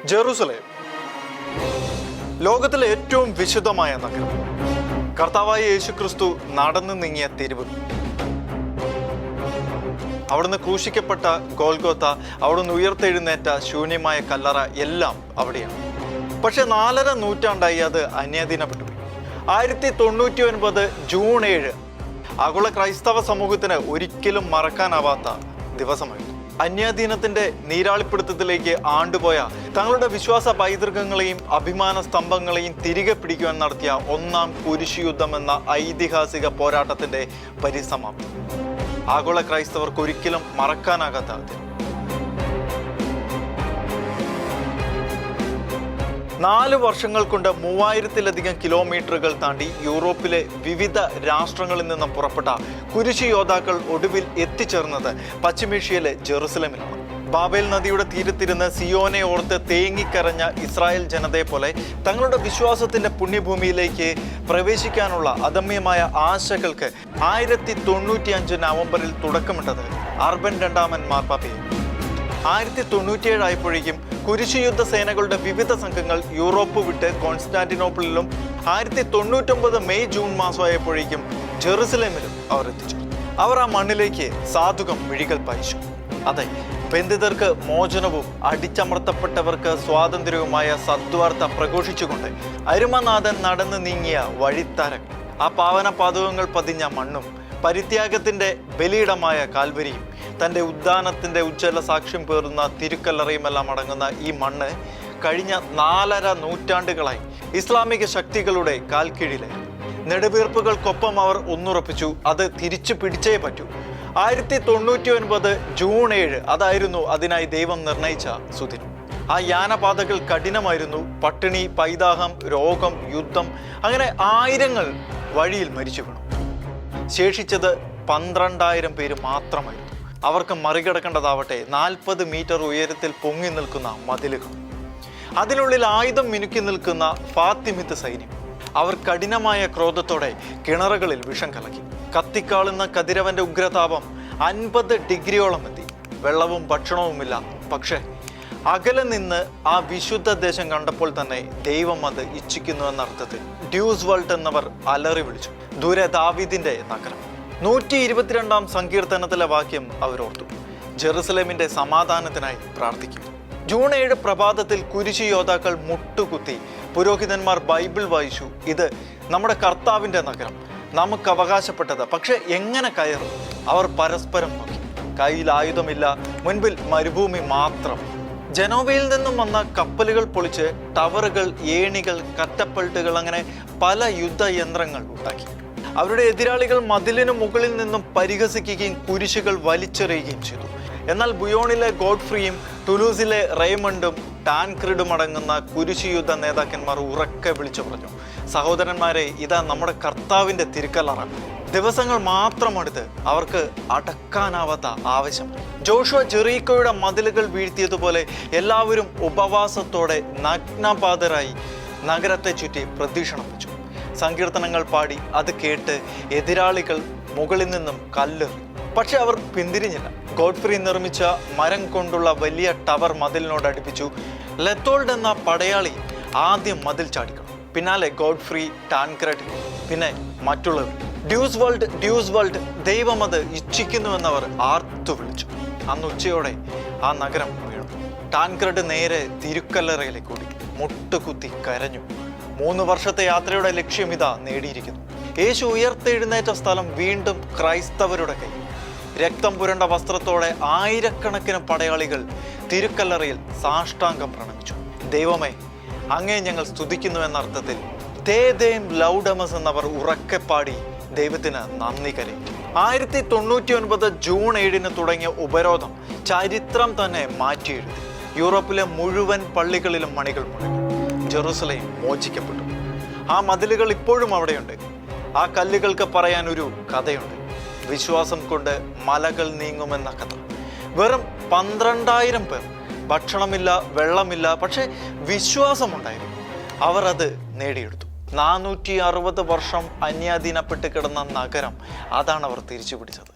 Jerusalem ലോകത്തിലെ ഏറ്റവും വിശുദ്ധമായ നഗരം. കർത്താവായ യേശുക്രിസ്തു നടന്നു നീങ്ങിയ തെരുവ്, അവിടുന്ന് ക്രൂശിക്കപ്പെട്ട ഗോൽഗോത്ത, അവിടുന്ന് ഉയർത്തെഴുന്നേറ്റ ശൂന്യമായ കല്ലറ എല്ലാം അവിടെയാണ്. പക്ഷെ 4.5 നൂറ്റാണ്ടായി അത് അന്യാധീനപ്പെട്ടു. 1099 ജൂൺ 7 ആഗോള ക്രൈസ്തവ സമൂഹത്തിന് ഒരിക്കലും മറക്കാനാവാത്ത ദിവസമായിരുന്നു. അന്യാധീനത്തിന്റെ നീരാളിപ്പിടുത്തത്തിലേക്ക് ആണ്ടുപോയ തങ്ങളുടെ വിശ്വാസ പൈതൃകങ്ങളെയും അഭിമാന സ്തംഭങ്ങളെയും തിരികെ പിടിക്കുവാൻ നടത്തിയ ഒന്നാം കുരിശുയുദ്ധം എന്ന ഐതിഹാസിക പോരാട്ടത്തിന്റെ പരിസമാപ്തി ആഗോള ക്രൈസ്തവർക്ക് ഒരിക്കലും മറക്കാനാകാത്ത ദിനം. 4 വർഷങ്ങൾ കൊണ്ട് 3000-ലധികം കിലോമീറ്ററുകൾ താണ്ടി യൂറോപ്പിലെ വിവിധ രാഷ്ട്രങ്ങളിൽ നിന്നും പുറപ്പെട്ട കുരിശു യോദ്ധാക്കൾ ഒടുവിൽ എത്തിച്ചേർന്നത് പശ്ചിമേഷ്യയിലെ ജെറുസലേമിലാണ്. ബാബേൽ നദിയുടെ തീരത്തിരുന്ന് സിയോനെ ഓർത്ത് തേങ്ങിക്കരഞ്ഞ ഇസ്രായേൽ ജനതയെ പോലെ തങ്ങളുടെ വിശ്വാസത്തിന്റെ പുണ്യഭൂമിയിലേക്ക് പ്രവേശിക്കാനുള്ള അദമ്യമായ ആശകൾക്ക് 1095 നവംബറിൽ തുടക്കമിട്ടത് അർബൻ രണ്ടാമൻ മാർപ്പാപ്പയും. 1097 ആയപ്പോഴേക്കും കുരിശുയുദ്ധ സേനകളുടെ വിവിധ സംഘങ്ങൾ യൂറോപ്പ് വിട്ട് കോൺസ്റ്റാന്റിനോപ്പിളിലും 1099 മെയ് ജൂൺ മാസമായപ്പോഴേക്കും ജെറുസലേമിലും അവർ എത്തിച്ചു. അവർ ആ മണ്ണിലേക്ക് സാധുകം മിഴികൾ പായിച്ചു. അതെ, ബന്ധിതർക്ക് മോചനവും അടിച്ചമർത്തപ്പെട്ടവർക്ക് സ്വാതന്ത്ര്യവുമായ സദ്വാർത്ത പ്രഘോഷിച്ചുകൊണ്ട് അരുമനാഥൻ നടന്നു നീങ്ങിയ വഴിത്താരകൾ, ആ പാവന പാതകങ്ങൾ പതിഞ്ഞ മണ്ണും പരിത്യാഗത്തിന്റെ ബലിയിടമായ കാൽവരിയും തൻ്റെ ഉദ്ധാനത്തിന്റെ ഉജ്ജ്വല സാക്ഷ്യം പേറുന്ന തിരുക്കല്ലറയുമെല്ലാം അടങ്ങുന്ന ഈ മണ്ണ് കഴിഞ്ഞ 4.5 നൂറ്റാണ്ടുകളായി ഇസ്ലാമിക ശക്തികളുടെ കാൽക്കീഴിലായി. നെടുവീർപ്പുകൾക്കൊപ്പം അവർ ഒന്നുറപ്പിച്ചു, അത് തിരിച്ചു പിടിച്ചേ പറ്റൂ. 1099 ജൂൺ 7 അതായിരുന്നു അതിനായി ദൈവം നിർണയിച്ച സുദിനം. ആ യാനപാതകൾ കഠിനമായിരുന്നു. പട്ടിണി, പൈതാഹം, രോഗം, യുദ്ധം, അങ്ങനെ ആയിരങ്ങൾ വഴിയിൽ മരിച്ചു വീണു. ശേഷിച്ചത് 12,000 പേര് മാത്രമായിരുന്നു. അവർക്ക് മറികടക്കേണ്ടതാവട്ടെ 40 മീറ്റർ ഉയരത്തിൽ പൊങ്ങി നിൽക്കുന്ന മതിലുകൾ, അതിനുള്ളിൽ ആയുധം മിനുക്കി നിൽക്കുന്ന ഫാത്തിമിത്ത് സൈന്യം. അവർ കഠിനമായ ക്രോധത്തോടെ കിണറുകളിൽ വിഷം കലക്കി. കത്തിക്കാളുന്ന കതിരവന്റെ ഉഗ്രതാപം 50 ഡിഗ്രിയോളം എത്തി. വെള്ളവും ഭക്ഷണവുമില്ല. പക്ഷേ അകലെ നിന്ന് ആ വിശുദ്ധ ദേശം കണ്ടപ്പോൾ തന്നെ ദൈവം അത് ഇച്ഛിക്കുന്നു എന്ന അർത്ഥത്തിൽ ഡ്യൂസ് വേൾഡ് എന്നവർ അലറി വിളിച്ചു. ദൂരെ ദാവീദിന്റെ നഗരം. 122-ാം സങ്കീർത്തനത്തിലെ വാക്യം അവരോർത്തു: ജെറുസലേമിന്റെ സമാധാനത്തിനായി പ്രാർത്ഥിക്കും. ജൂൺ 7 പ്രഭാതത്തിൽ കുരിശു യോദ്ധാക്കൾ മുട്ടുകുത്തി. പുരോഹിതന്മാർ ബൈബിൾ വായിച്ചു. ഇത് നമ്മുടെ കർത്താവിന്റെ നഗരം, നമുക്ക് അവകാശപ്പെട്ടത്. പക്ഷെ എങ്ങനെ കയറും? അവർ പരസ്പരം നോക്കി. കയ്യിൽ ആയുധമില്ല, മുൻപിൽ മരുഭൂമി മാത്രം. ജനോവയിൽ നിന്നും വന്ന കപ്പലുകൾ പൊളിച്ച് ടവറുകൾ, ഏണികൾ, കറ്റപ്പൾട്ടുകൾ, അങ്ങനെ പല യുദ്ധയന്ത്രങ്ങൾ ഉണ്ടാക്കി. അവരുടെ എതിരാളികൾ മതിലിനു മുകളിൽ നിന്നും പരിഹസിക്കുകയും കുരിശുകൾ വലിച്ചെറിയുകയും ചെയ്തു. എന്നാൽ ബുയോണിലെ ഗോഡ്ഫ്രിയും ടുലൂസിലെ റെയ്മണ്ടും ടാൻക്രിഡും അടങ്ങുന്ന കുരിശു യുദ്ധ നേതാക്കന്മാർ ഉറക്കെ വിളിച്ചു പറഞ്ഞു: സഹോദരന്മാരെ, ഇതാ നമ്മുടെ കർത്താവിന്റെ തിരുക്കല്ലറ. ദിവസങ്ങൾ മാത്രമെടുത്ത് അവർക്ക് അടക്കാനാവാത്ത ആവശ്യം. ജോഷുവ ജെറീക്കോയുടെ മതിലുകൾ വീഴ്ത്തിയതുപോലെ എല്ലാവരും ഉപവാസത്തോടെ നഗ്നപാതരായി നഗരത്തെ ചുറ്റി പ്രദക്ഷിണം വെച്ചു. സങ്കീർത്തനങ്ങൾ പാടി. അത് കേട്ട് എതിരാളികൾ മുകളിൽ നിന്നും കല്ലെറി. പക്ഷെ അവർ പിന്തിരിഞ്ഞില്ല. ഗോഡ്ഫ്രി നിർമ്മിച്ച മരം കൊണ്ടുള്ള വലിയ ടവർ മതിലിനോട് അടുപ്പിച്ചു. ലെത്തോൾഡ് എന്ന പടയാളി ആദ്യം മതിൽ ചാടിക്കണം. പിന്നാലെ ഗോഡ്ഫ്രി, ടാൻക്രെഡ്, പിന്നെ മറ്റുള്ളവർ. ഡ്യൂസ് വേൾഡ്, ദൈവം അത് ഇച്ഛിക്കുന്നുവെന്നവർ ആർത്തു വിളിച്ചു. അന്ന് ഉച്ചയോടെ ആ നഗരം വീണു. ടാൻക്രെഡ് നേരെ തിരുക്കല്ലറയിലേക്ക് ഓടി. മുട്ടുകുത്തി കരഞ്ഞു. 3 വർഷത്തെ യാത്രയുടെ ലക്ഷ്യം ഇതാ നേടിയിരിക്കുന്നു. യേശു ഉയർത്തെഴുന്നേറ്റ സ്ഥലം വീണ്ടും ക്രൈസ്തവരുടെ കൈ. രക്തം പുരണ്ട വസ്ത്രത്തോടെ ആയിരക്കണക്കിന് പടയാളികൾ തിരുക്കല്ലറയിൽ സാഷ്ടാംഗം പ്രണമിച്ചു. ദൈവമേ, അങ്ങേ ഞങ്ങൾ സ്തുതിക്കുന്നു എന്നർത്ഥത്തിൽ തേദേം ലൗഡമസ് എന്നവർ ഉറക്കെ പാടി ദൈവത്തിന് നന്ദി കരയിച്ചു. 1099 ജൂൺ 7 തുടങ്ങിയ ഉപരോധം ചരിത്രം തന്നെ മാറ്റിയെഴുതി. യൂറോപ്പിലെ മുഴുവൻ പള്ളികളിലും മണികൾ മുഴങ്ങി. ജെറുസലേം മോചിക്കപ്പെട്ടു. ആ മതിലുകൾ ഇപ്പോഴും അവിടെയുണ്ട്. ആ കല്ലുകൾക്ക് പറയാൻ ഒരു കഥയുണ്ട്. വിശ്വാസം കൊണ്ട് മലകൾ നീങ്ങുമെന്ന കഥ. വെറും 12,000 പേർ. ഭക്ഷണമില്ല, വെള്ളമില്ല, പക്ഷെ വിശ്വാസമുണ്ടായിരുന്നു. അവർ അത് നേടിയെടുത്തു. 460 വർഷം അന്യാധീനപ്പെട്ട് കിടന്ന നഗരം, അതാണ് അവർ തിരിച്ചു പിടിച്ചത്.